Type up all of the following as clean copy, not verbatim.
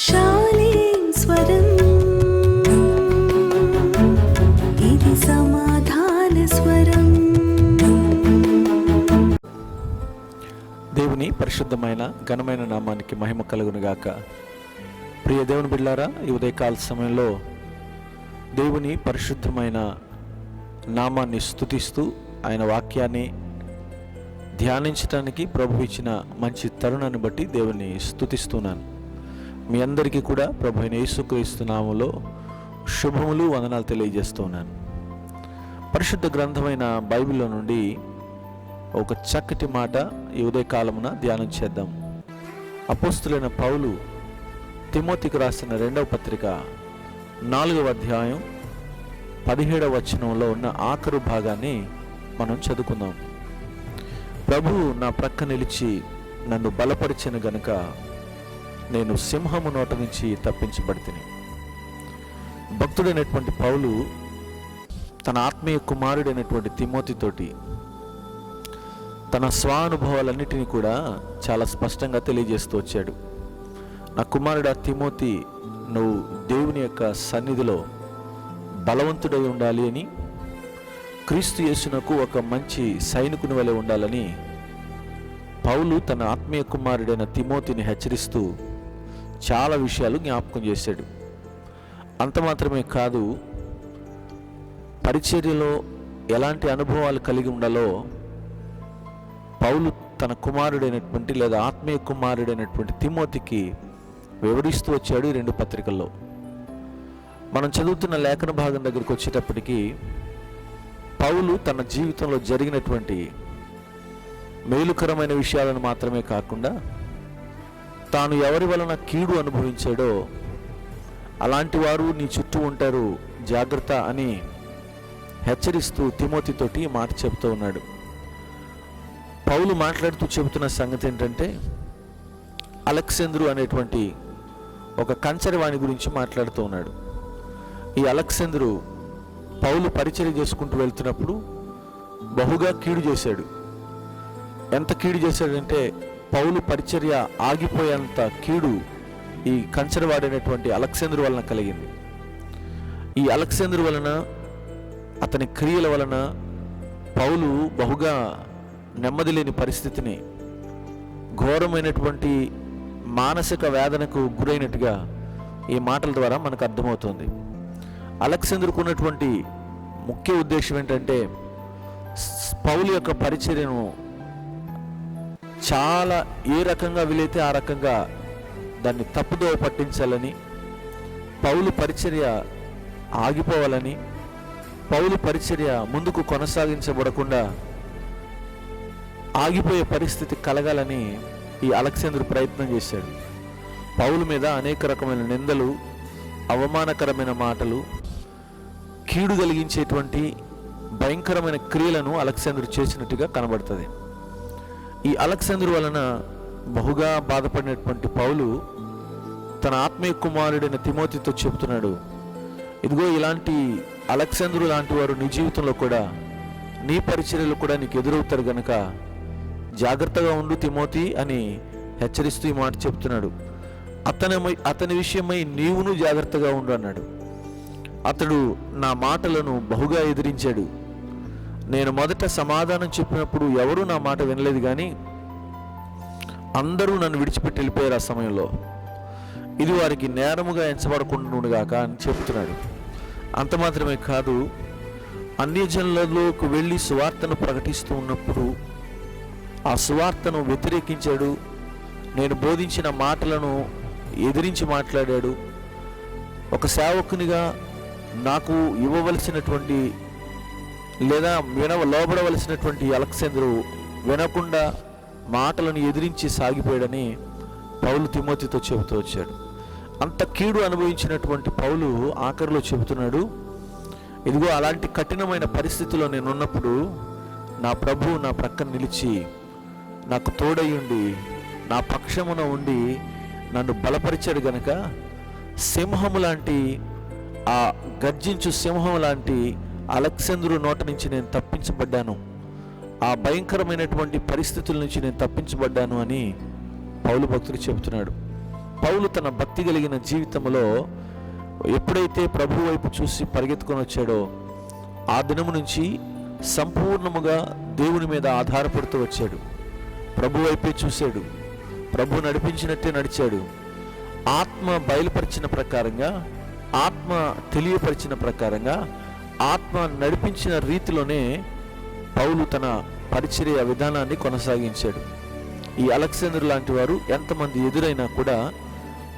శాలేం స్వరం ఇది సమాధాన స్వరం. దేవుని పరిశుద్ధమైన ఘనమైన నామానికి మహిమ కలుగునుగాక. ప్రియ దేవుని బిడ్డలారా, ఈ ఉదయకాల సమయంలో దేవుని పరిశుద్ధమైన నామాన్ని స్తుతిస్తూ ఆయన వాక్యాన్ని ధ్యానించడానికి ప్రభు ఇచ్చిన మంచి తరుణాన్ని బట్టి దేవుని స్తుతిస్తున్నాను. మీ అందరికీ కూడా ప్రభు అయిన యేసుక్రీస్తు నామములో శుభములు, వందనాలు తెలియజేస్తున్నాను. పరిశుద్ధ గ్రంథమైన బైబిల్లో నుండి ఒక చక్కటి మాట ఈ ఉదయకాలమున ధ్యానం చేద్దాం. అపోస్తులైన పౌలు తిమోతికి రాసిన 2వ పత్రిక 4వ అధ్యాయం 17వ వచనంలో ఉన్న ఆఖరు భాగాన్ని మనం చదువుకుందాం. ప్రభు నా ప్రక్క నిలిచి నన్ను బలపరిచిన గనుక నేను సింహము నోట నుంచి తప్పించబడితిని. భక్తుడైనటువంటి పౌలు తన ఆత్మీయ కుమారుడైనటువంటి తిమోతితోటి తన స్వానుభవాలన్నిటినీ కూడా చాలా స్పష్టంగా తెలియజేస్తూ వచ్చాడు. నా కుమారుడా తిమోతి, నువ్వు దేవుని యొక్క సన్నిధిలో బలవంతుడై ఉండాలి అని, క్రీస్తు యేసునకు ఒక మంచి సైనికుని వలె ఉండాలని పౌలు తన ఆత్మీయ కుమారుడైన తిమోతిని హెచ్చరిస్తూ చాలా విషయాలు జ్ఞాపకం చేశాడు. అంత మాత్రమే కాదు, పరిచర్యలో ఎలాంటి అనుభవాలు కలిగి ఉండాలో పౌలు తన కుమారుడైనటువంటి లేదా ఆత్మీయ కుమారుడైనటువంటి తిమోతికి వివరిస్తూ వచ్చాడు ఈ 2 పత్రికల్లో. మనం చదువుతున్న లేఖన భాగం దగ్గరికి వచ్చేటప్పటికి పౌలు తన జీవితంలో జరిగినటువంటి మేలుకరమైన విషయాలను మాత్రమే కాకుండా తాను ఎవరి వలన కీడు అనుభవించాడో అలాంటి వారు నీ చుట్టూ ఉంటారు, జాగ్రత్త అని హెచ్చరిస్తూ తిమోతితోటి మాట చెబుతూ ఉన్నాడు. పౌలు మాట్లాడుతూ చెబుతున్న సంగతి ఏంటంటే, అలెగ్జాంద్రు అనేటువంటి ఒక కంచరవాణి గురించి మాట్లాడుతూ ఉన్నాడు. ఈ అలెగ్జాంద్రు పౌలు పరిచర్య చేసుకుంటూ వెళ్తున్నప్పుడు బహుగా కీడు చేశాడు. ఎంత కీడు చేశాడంటే పౌలు పరిచర్య ఆగిపోయేంత కీడు ఈ కంచరవాడైనటువంటి అలెగ్జాంద్రు వలన కలిగింది. ఈ అలెగ్జాంద్రు వలన, అతని క్రియల వలన పౌలు బహుగా నెమ్మది లేని పరిస్థితిని, ఘోరమైనటువంటి మానసిక వేదనకు గురైనట్టుగా ఈ మాటల ద్వారా మనకు అర్థమవుతుంది. అలెగ్జాంద్రుకు ఉన్నటువంటి ముఖ్య ఉద్దేశం ఏంటంటే, పౌలు యొక్క పరిచర్యను చాలా ఏ రకంగా వీలైతే ఆ రకంగా దాన్ని తప్పుదోవ పట్టించాలని, పౌలు పరిచర్య ఆగిపోవాలని, పౌలు పరిచర్య ముందుకు కొనసాగించబడకుండా ఆగిపోయే పరిస్థితి కలగాలని ఈ అలెగ్జాంద్రు ప్రయత్నం చేశాడు. పౌలు మీద అనేక రకమైన నిందలు, అవమానకరమైన మాటలు, కీడు కలిగించేటువంటి భయంకరమైన క్రియలను అలెగ్జాంద్రు చేసినట్టుగా కనబడుతుంది. ఈ అలెగ్జాంద్రు వలన బహుగా బాధపడినటువంటి పౌలు తన ఆత్మీయ కుమారుడైన తిమోతితో చెబుతున్నాడు, ఇదిగో ఇలాంటి అలెగ్జాంద్రు లాంటి వారు నీ జీవితంలో కూడా, నీ పరిచర్యలు కూడా నీకు ఎదురవుతారు గనక జాగ్రత్తగా ఉండు తిమోతి అని హెచ్చరిస్తూ ఈ మాట చెప్తున్నాడు. అతని విషయమై నీవును జాగ్రత్తగా ఉండు అన్నాడు. అతడు నా మాటలను బహుగా ఎదిరించాడు. నేను మొదట సమాధానం చెప్పినప్పుడు ఎవరూ నా మాట వినలేదు, కానీ అందరూ నన్ను విడిచిపెట్టి వెళ్ళిపోయారు ఆ సమయంలో. ఇది వారికి నేరముగా ఎంచబడకుండాగాక అని చెప్తున్నాడు. అంత మాత్రమే కాదు, అన్యజనులలోకి వెళ్ళి సువార్తను ప్రకటిస్తూ ఉన్నప్పుడు ఆ సువార్తను వ్యతిరేకించాడు. నేను బోధించిన మాటలను ఎదిరించి మాట్లాడాడు. ఒక సేవకునిగా నాకు ఇవ్వవలసినటువంటి లేదా లోబడవలసినటువంటి అలెగ్జాంద్రు వినకుండా మాటలను ఎదిరించి సాగిపోయాడని పౌలు తిమోతితో చెబుతూ వచ్చాడు. అంత కీడు అనుభవించినటువంటి పౌలు ఆఖరిలో చెబుతున్నాడు, ఇదిగో అలాంటి కఠినమైన పరిస్థితిలో నేనున్నప్పుడు నా ప్రభువు నా ప్రక్కన నిలిచి నాకు తోడయ్యుండి నా పక్షమున ఉండి నన్ను బలపరిచాడు గనక సింహము లాంటి, ఆ గర్జించు సింహం లాంటి అలెగ్జాంద్రు నోట నుంచి నేను తప్పించబడ్డాను, ఆ భయంకరమైనటువంటి పరిస్థితుల నుంచి నేను తప్పించబడ్డాను అని పౌలు భక్తుడు చెబుతున్నాడు. పౌలు తన భక్తి కలిగిన జీవితంలో ఎప్పుడైతే ప్రభు వైపు చూసి పరిగెత్తుకొని వచ్చాడో ఆ దినము నుంచి సంపూర్ణముగా దేవుని మీద ఆధారపడుతూ వచ్చాడు. ప్రభు వైపే చూశాడు, ప్రభు నడిపించినట్టే నడిచాడు. ఆత్మ బయలుపరిచిన ప్రకారంగా, ఆత్మ తెలియపరిచిన ప్రకారంగా, ఆత్మ నడిపించిన రీతిలోనే పౌలు తన పరిచర్య విధానాన్ని కొనసాగించాడు. ఈ అలెగ్జాండర్ లాంటి వారు ఎంతమంది ఎదురైనా కూడా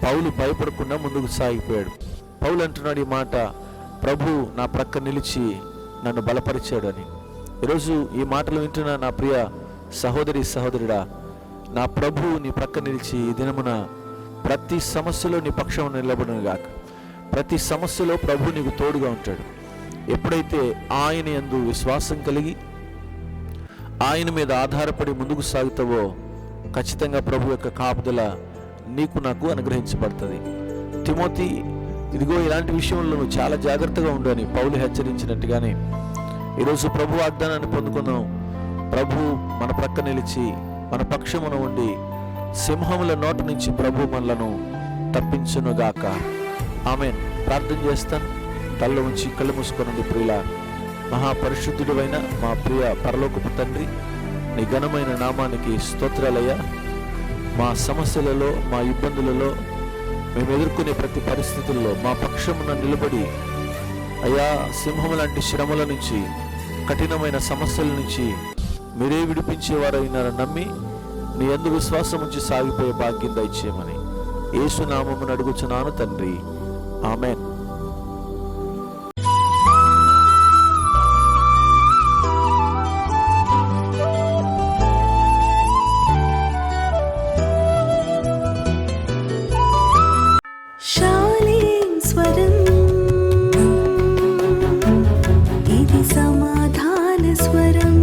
పౌలు భయపడకుండా ముందుకు సాగిపోయాడు. పౌలు అంటున్నాడు ఈ మాట, ప్రభు నా ప్రక్క నిలిచి నన్ను బలపరిచాడు అని. ఈరోజు ఈ మాటలు వింటున్న నా ప్రియ సహోదరి సహోదరుడా, నా ప్రభు నీ ప్రక్క నిలిచి ఈ దినమున ప్రతి సమస్యలో నీ పక్షం నిలబడును గాక. ప్రతి సమస్యలో ప్రభు నీకు తోడుగా ఉంటాడు. ఎప్పుడైతే ఆయన యందు విశ్వాసం కలిగి ఆయన మీద ఆధారపడి ముందుకు సాగుతావో ఖచ్చితంగా ప్రభు యొక్క కాపుదల నీకు నాకు అనుగ్రహించబడుతుంది. తిమోతి, ఇదిగో ఇలాంటి విషయంలో నువ్వు చాలా జాగ్రత్తగా ఉండు అని పౌలు హెచ్చరించినట్టుగానే ఈరోజు ప్రభు వాగ్దానాన్ని పొందుకుందాం. ప్రభు మన ప్రక్క నిలిచి మన పక్షమున ఉండి సింహముల నోట నుంచి ప్రభు మనలను తప్పించునుగాక. ఆమేన్. ప్రార్థన చేస్తాను. తల్ల ఉంచి కళ్ళు మూసుకొనండి. ప్రియుల మహాపరిశుద్ధుడైన మా ప్రియ పరలోకపు తండ్రి, నీ ఘనమైన నామానికి స్తోత్రాలయ్యా. మా సమస్యలలో, మా ఇబ్బందులలో, మేము ఎదుర్కొనే ప్రతి పరిస్థితుల్లో మా పక్షమున నిలబడి అయ్యా, సింహం లాంటి శ్రమల నుంచి, కఠినమైన సమస్యల నుంచి మీరే విడిపించేవారైనారని నమ్మి నీ యందు విశ్వాసం ఉంచి సాగిపోయే భాగ్యం దయచేయమని యేసు నామమున అడుగుచున్నాను తండ్రి. ఆమేన్. शालीं स्वरम् ఇది సమాధాన స్వరం